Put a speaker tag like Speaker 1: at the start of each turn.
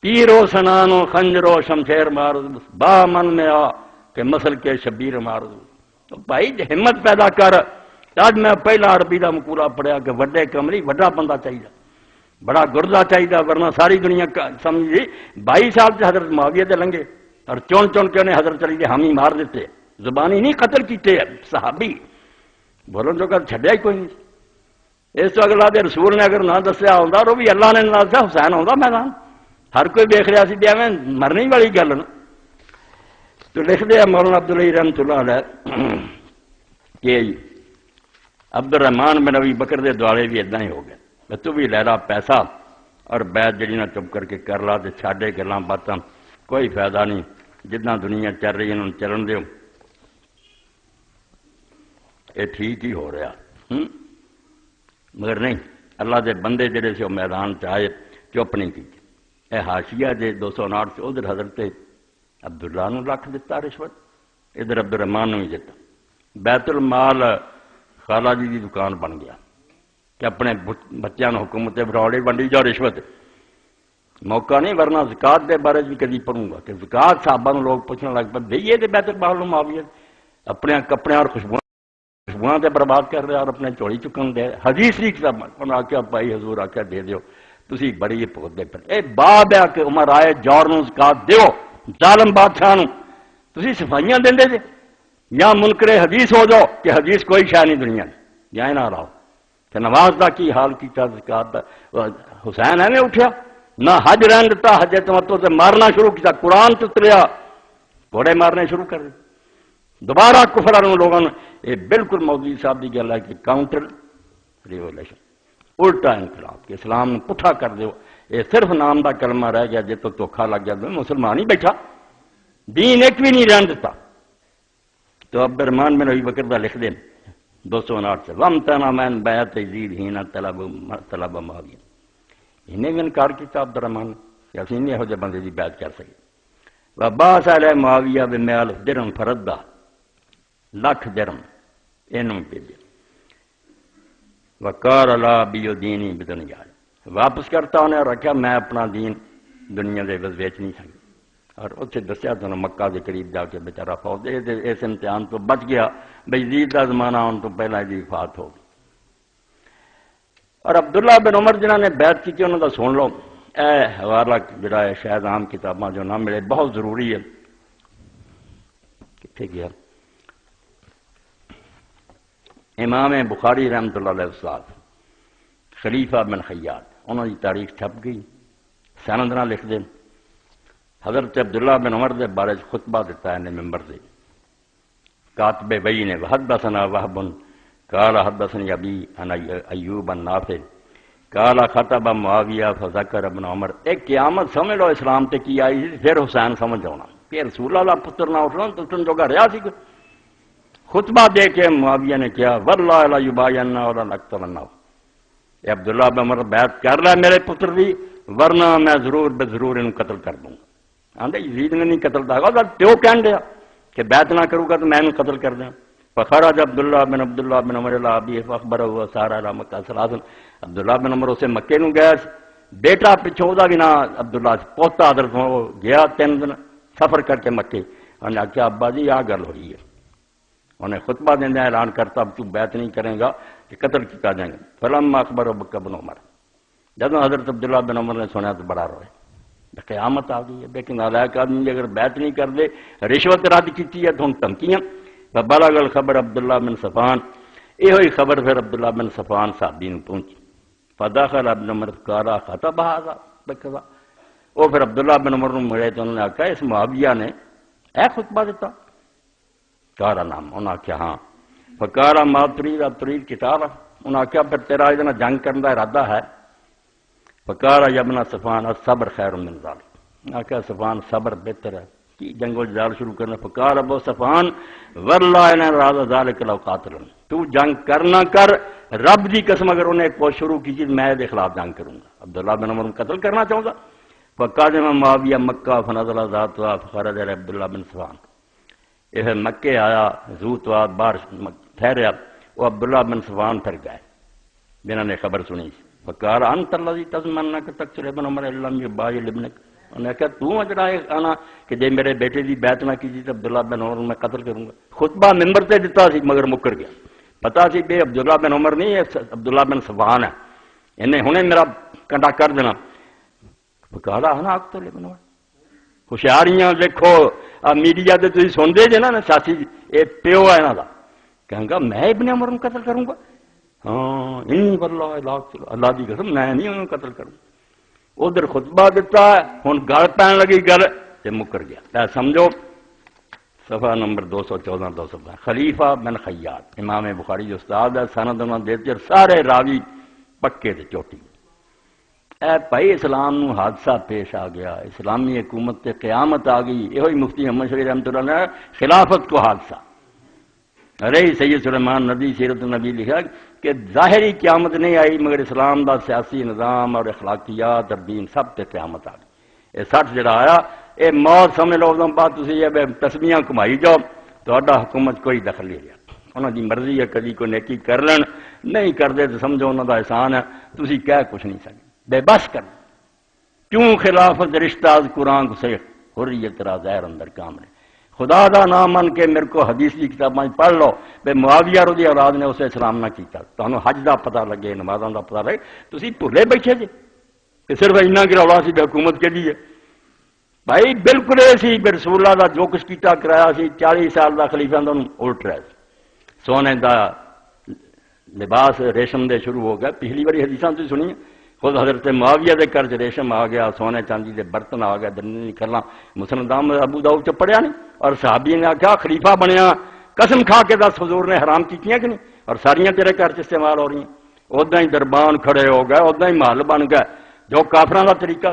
Speaker 1: تیرو سنانو خنجرو شمشیر مار دو با من میں آ کہ مسل کے شبیر مار دو. تو بھائی ہمت پیدا کر. آج میں پہلا عربی کا مقولہ پڑھیا کہ وڈے کمری وڈا بندہ چاہیے, بڑا گردہ چاہیے, ورنہ ساری دنیا سمجھی 22 سال سے حضرت معاویہ دے لنگے اور چون کے انہیں حضرت علی دے حامی مار دیتے, زبانی نہیں قتل کیتے صحابی, بولن جو کر چھڈیا ہی کوئی نہیں. اس تو اگلا دے رسول نے اگر نہ دسیا ہوتا وہ بھی اللہ نے نہ دسیا حسین آتا میدان, ہر کوئی دیکھ رہا سی بیا میں مرنے والی گل نا. تو لکھ دیا مولانا عبداللہ رحمۃ اللہ علیہ کہ عبد الرحمان بن ابی بکر دے دوالے بھی ادھا ہی ہو گئے, تو بھی لہرا پیسہ اور بیعت جڑی نہ چپ کر کے کر لا تے چھاڑے گلاں باتاں کوئی فائدہ نہیں, جتنا دنیا چل رہی ہے انہوں چلن دیو, یہ ٹھیک ہی ہو رہا. مگر نہیں, اللہ دے بندے جڑے سے وہ میدان چاہے چپ نہیں کی. اے حاشیہ جے 259 سے ادھر حضرت عبداللہ نو لکھ دیتا رشوت, ادھر عبد الرحمان نو ہی دیتا. بیت المال خالہ جی دی دکان بن گیا کہ اپنے بچوں کو حکومت بروڑے ونڈی جاؤ رشوت. موقع نہیں, ورنہ زکات دے بارے بھی کدی پڑھوں گا کہ زکات صحابہ نو لوگ پوچھنے لگ پہ دئیے دے بیت المال نو معاویہ اپنے کپڑے اور خوشبوئاں تے برباد کر رہے اور اپنے چوڑی چکن دے. حدیث لی کتاب انہوں نے آخیا بھائی حضور آخیا دے دیو, تسی بڑی پوت دے پر اے باب ہے کہ عمر آئے جور نو زکات دیو ظالم بادشاہ نو, تسی صفائیاں دیندے جے یا منکر حدیث ہو جاؤ کہ حدیث کوئی شے نہیں دنیا میں, یا نہ راؤ کہ نواز دا کی حال کیتا زکات دا. حسین ایویں اٹھیا نہ حج رہن دیتا, حج تمتع سے مارنا شروع کیا, قرآن اتریا گھوڑے مارنے شروع کر دے. دوبارہ کفر والوں لوگوں نے یہ بالکل مودودی صاحب کی گل ہے کہ کاؤنٹر ریولیوشن, الٹا انقلاب کہ اسلام پٹھا کر دو. یہ صرف نام دا کلمہ رہ گیا, جے تو دھوکھا لگ گیا مسلمان ہی بیٹھا, دین ایک بھی نہیں رہن دیتا. تو عبد الرحمان بن ابی بکر دا لکھ دیں 259 سے وامتنع من بیعت یزید حین طلب معاویہ. انہیں بھی انکار کیا عبد الرحمان کہ اسی نہیں یہو جے بندے دی بیعت کر سکے. وبعث علیہ معاویہ بمئة درہم فردہ, 1,00,000 درہم انہوں بھیجے. وقال لا بیو دینی بدنیا, واپس کرتا انہیں رکھا میں اپنا دین دنیا دے بس بیچ نہیں سکتا. اور اسے دسیا تو مکہ کے قریب جا کے بیچارہ فوت اس امتحان تو بچ گیا بھئی یزید کا زمانہ ان تو پہلا جی وفات ہو گئی. اور عبداللہ بن عمر جنہوں نے بیعت کی انہوں کا سن لو, اے حوالہ جڑا ہے شاید عام کتاباں جو نہ ملے بہت ضروری ہے. کتنے گیا امام بخاری رحمۃ اللہ علیہ استاد خلیفہ بن خیاط, انہوں کی تاریخ چھپ گئی, سند نہ لکھ دیں. حضرت عبداللہ بن عمر دے بارے خطبہ دیتا ہے نے ممبر سے, کاتب بئی نے حدثنا وہب قال حدثني ابی عن ایوب النافع قال خطب معاویہ فذکر ابن عمر. ایک قیامت سمجھ لو اسلام تے کی آئی پھر حسین سمجھ آنا, پھر رسول اللہ پتر نہ اٹھنا تو تم جو رہا سی. خطبہ دے کے معاویہ نے کیا واللہ لا یبایننا ولا نقتلنا, اے عبداللہ بن عمر بیعت کر لے میرے پتر دی ورنہ میں ضرور بے ضرور انہوں قتل کر دوں گا. آندے یزید نے نہیں قتل دا, پیو کہن دیا کہ بیعت نہ کروں گا تو میں انہوں قتل کر دیں. فخرج عبداللہ بن عمر الى ابی فاخبرہ وسار الى مکہ ثلاثا. عبداللہ بن عمر اسے مکے نو گیا, بیٹا پچھوں دا بھی نہ عبداللہ پوتا حضرت گیا 3 دن سفر کر کے مکے. انہوں نے آخیا ابا جی آ گل ہوئی ہے. انہیں خطبہ دینا اعلان کرتا اب تو بیعت نہیں کرے گا کہ قتل کیا جائیں گے. فلما اخبر ابک بن عمر, جب حضرت عبداللہ بن عمر نے سنا تو بڑا روئے, قیامت آ گئی ہے. لیکن نالائق آدمی اگر بیعت نہیں کر دے, رشوت رد کی ہے تو ہم دھمکیاں. فبلغ الخبر عبداللہ بن صفان, یہ ہوئی خبر پھر عبداللہ بن صفان صحابی نے پہنچی. فدخل ابن عمر قال خطب هذا بکذا, وہ پھر عبداللہ بن عمر نے مڑے تو انہوں نے آخیا اس معاویہ نے اے خطبہ دیتا. قال نام, انہوں نے آخیا ہاں. فقال ما تريد تريد قتال, انہوں نے آخیا پھر تیرا ادھر جنگ کرنے کا ارادہ ہے. فقال یا ابن صفان الصبر خیر من ذلك, آخیا صفان صبر بہتر ہے کی جنگ و جدال شروع کرنا. فقال ابو صفان واللہ ان اراد ذلك لو قاتلا, تو جنگ کرنا کر, رب دی قسم اگر انہیں کوشش شروع کی چیز میں دے خلاف جنگ کروں گا. عبداللہ بن عمر قتل کرنا چاہوں گا. فقادم معاویہ مکہ فنزل ذاتها فخرج عبداللہ بن صفان, یہ مکے آیا زوتوات باہر ٹھہریا, وہ عبداللہ بن صفان پھر گئے جنہوں نے خبر سنی. فقال انت الذي تزمنك تقتل ابن عمر لم يبايع لابنك, انہوں نے کہا تو جڑا آنا کہ جے میرے بیٹے دی بیعت نہ کی تو عبداللہ بن عمر میں قتل کروں گا. خطبہ ممبر تے دیتا سی مگر مکر گیا. پتا سی بے عبداللہ بن عمر نہیں ہے، عبداللہ بن صفوان ہے، انہیں ہنے میرا کنڈا کر دینا. کہا ہے نا اقتل ابن عمر. ہوشیاریاں دیکھو میڈیا تے تسی سنتے جے نا سیاسی یہ پیو ہے انہاں دا، کہیں گا میں ابن عمر کو قتل کروں گا. ہاں انی واللہ لا اقتل، اللہ دی قسم میں نہیں انہوں قتل کروں. ادھر خطبہ دیتا ہے، ہن گل پین لگی گل تے مکر گیا. سمجھو صفحہ نمبر 214 215. خلیفہ بن خیاط امام بخاری جو استاد ہے، سند انہوں نے دیتے سارے راوی پکے تے چوٹی. اے بھائی اسلام نو حادثہ پیش آ گیا، اسلامی حکومت تے قیامت آ گئی. یہ مفتی محمد شفیع رحمۃ اللہ نے خلافت کو حادثہ. ارے سید سلیمان ندی سیرت النبی لکھا کہ ظاہری قیامت نہیں آئی مگر اسلام دا سیاسی نظام اور اخلاقیات اور دین سب تے قیامت آ گئی. یہ 60 جڑا آیا یہ موت سمجھ لو. ادوں بعد تسی یہ تسمیاں کمائی جاؤ، تہاڈا حکومت کوئی دخل نہیں رہا. انہوں دی مرضی ہے، کدی کوئی نیکی کر لین، نہیں کرتے تو سمجھو انہوں دا احسان ہے، تسی کہہ کچھ نہیں سکتے. بے بس کر کیوں خلافت رشتہ از قرآن کو سے حریت را ظاہر اندر کام رہے. خدا دا نام من کے میرے کو حدیث کی کتابیں پڑھ لو بے معاویہ رضی اولاد نے اسے اسلام نہ کیتا. تمہیں حج دا پتہ لگے، نمازاں دا پتہ لگے، تسی بھولے بیٹھے جی کہ صرف اینا کی رولا سی حکومت کے لیے. بھائی بالکل ایسی بے رسول اللہ دا جو کچھ کیتا کرایا سی 40 سال دا خلیفہ دا الٹ رہا. سونے دا لباس ریشم دے شروع ہو گیا. پچھلی باری حدیثاں تو سنی خود حضرت معاویہ دے گھر ریشم آ گیا، سونے چاندی دے برتن آ گیا، دن نہیں کرنا. مسلم ابو داؤد چ پڑھیا نہیں. اور صحابی نے آخیا خلیفہ بنیا قسم کھا کے 10 حضور نے حرام کیتیاں کہ نہیں، اور ساریاں تیرے گھر چ استعمال ہو رہی ہیں. ادا ہی دربان کھڑے ہو گئے، ادا ہی محل بن گئے جو کافراں دا طریقہ.